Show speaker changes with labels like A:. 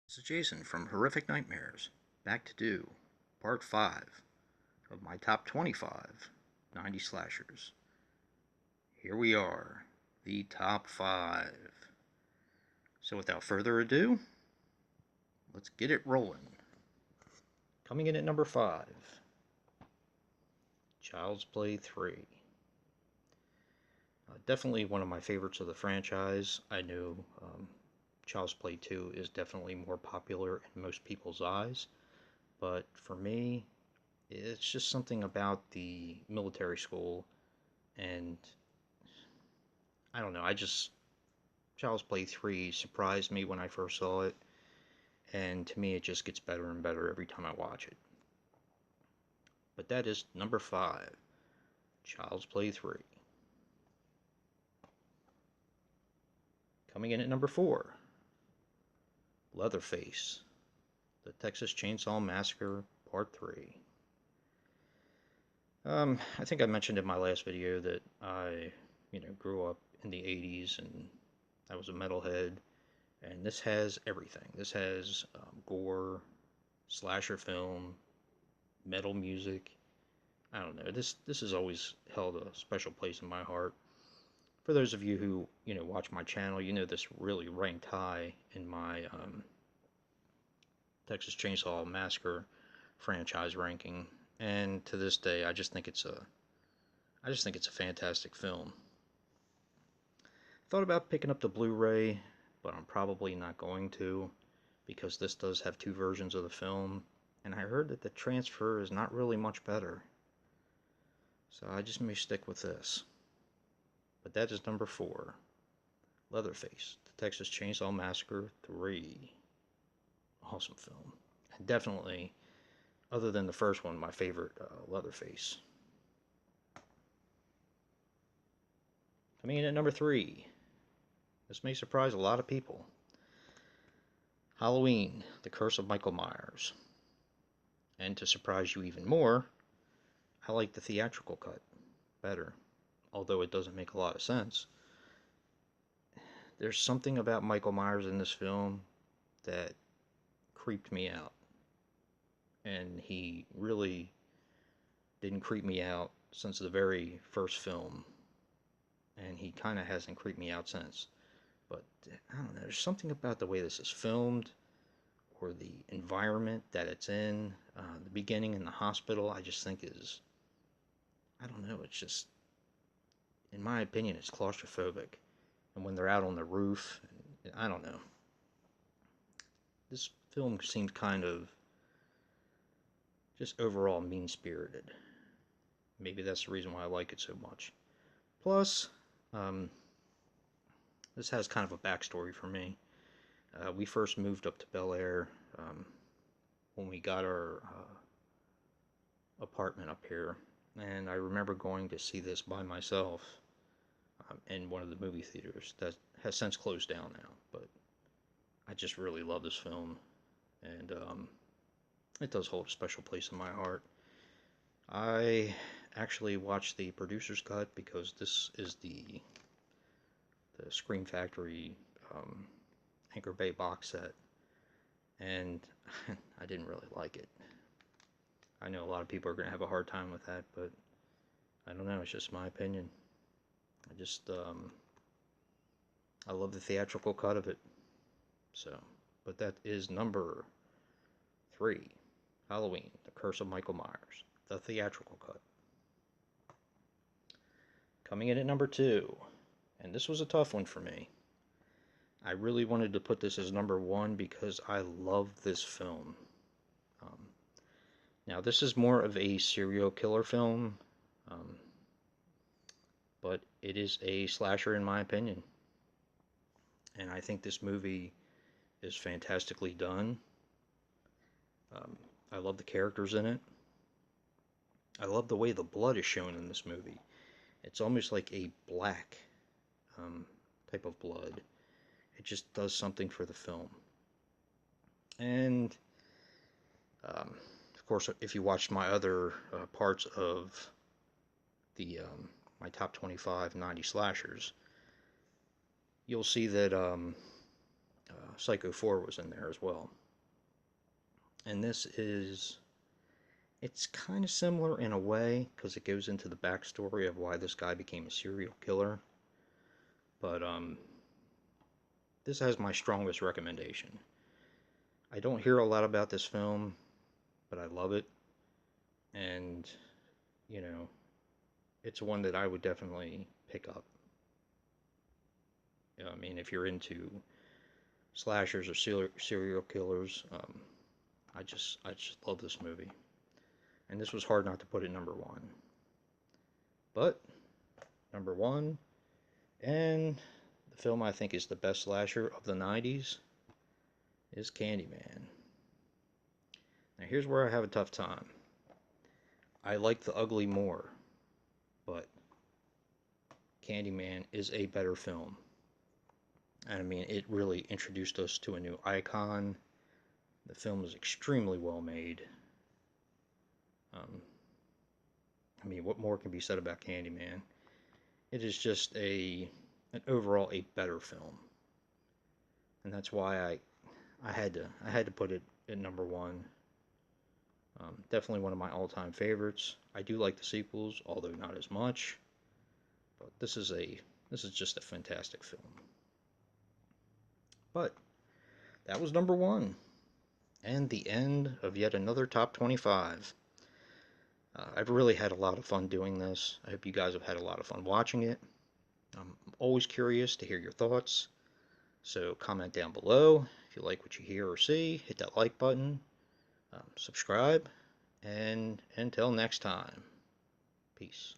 A: This is Jason from Horrific Nightmares, back to do part 5 of my top 25 90 slashers. Here we are, the top 5. So without further ado, let's get it rolling. Coming in at number 5, Child's Play 3. Definitely one of my favorites of the franchise. I know Child's Play 2 is definitely more popular in most people's eyes, but for me, it's just something about the military school, and I don't know, Child's Play 3 surprised me when I first saw it, and to me it just gets better and better every time I watch it. But that is number 5, Child's Play 3. Coming in at number 4, Leatherface, The Texas Chainsaw Massacre Part 3. I think I mentioned in my last video that I, grew up in the 80s and I was a metalhead, and this has everything. This has gore, slasher film, metal music. I don't know. This has always held a special place in my heart. For those of you who watch my channel, you know this really ranked high in my Texas Chainsaw Massacre franchise ranking, and to this day, I just think it's a fantastic film. Thought about picking up the Blu-ray, but I'm probably not going to, because this does have 2 versions of the film, and I heard that the transfer is not really much better. So I just may stick with this. But that is number 4, Leatherface, The Texas Chainsaw Massacre 3. Awesome film. And definitely, other than the first one, my favorite Leatherface. Coming in at number 3. This may surprise a lot of people. Halloween, The Curse of Michael Myers. And to surprise you even more, I like the theatrical cut better, although it doesn't make a lot of sense. There's something about Michael Myers in this film that creeped me out. And he really didn't creep me out since the very first film. And he kind of hasn't creeped me out since. But I don't know, there's something about the way this is filmed, or the environment that it's in. The beginning in the hospital, I just think is, I don't know, it's just, in my opinion, it's claustrophobic. And when they're out on the roof, I don't know. This film seemed kind of just overall mean-spirited. Maybe that's the reason why I like it so much. Plus, this has kind of a backstory for me. We first moved up to Bel Air when we got our apartment up here, and I remember going to see this by myself in one of the movie theaters that has since closed down now, but I just really love this film, and it does hold a special place in my heart. I actually watched the producer's cut because this is the Scream Factory Anchor Bay box set, and I didn't really like it. I know a lot of people are going to have a hard time with that, but I don't know, it's just my opinion. I love the theatrical cut of it. So, but that is number 3, Halloween, The Curse of Michael Myers, the theatrical cut. Coming in at number 2, and this was a tough one for me. I really wanted to put this as number 1 because I love this film. Now, this is more of a serial killer film, but it is a slasher in my opinion. And I think this movie is fantastically done. I love the characters in it. I love the way the blood is shown in this movie. It's almost like a black type of blood. It just does something for the film. And of course, if you watched my other parts of the my top 25 90 slashers, you'll see that Psycho 4 was in there as well. And it's kind of similar in a way because it goes into the backstory of why this guy became a serial killer. But this has my strongest recommendation. I don't hear a lot about this film, but I love it. And, you know, it's one that I would definitely pick up. I mean, if you're into slashers or serial killers, I just love this movie. And this was hard not to put it number one. But number one, and the film I think is the best slasher of the 90's, is Candyman. Now here's where I have a tough time. I like The Ugly more, but Candyman is a better film. And I mean, it really introduced us to a new icon. The film is extremely well made. I mean, what more can be said about Candyman? It is just an overall a better film, and that's why I had to put it at number one. Definitely one of my all-time favorites. I do like the sequels, although not as much. But this is just a fantastic film. But that was number one, and the end of yet another top 25. I've really had a lot of fun doing this. I hope you guys have had a lot of fun watching it. I'm always curious to hear your thoughts, so comment down below if you like what you hear or see. Hit that like button, subscribe, and until next time, peace.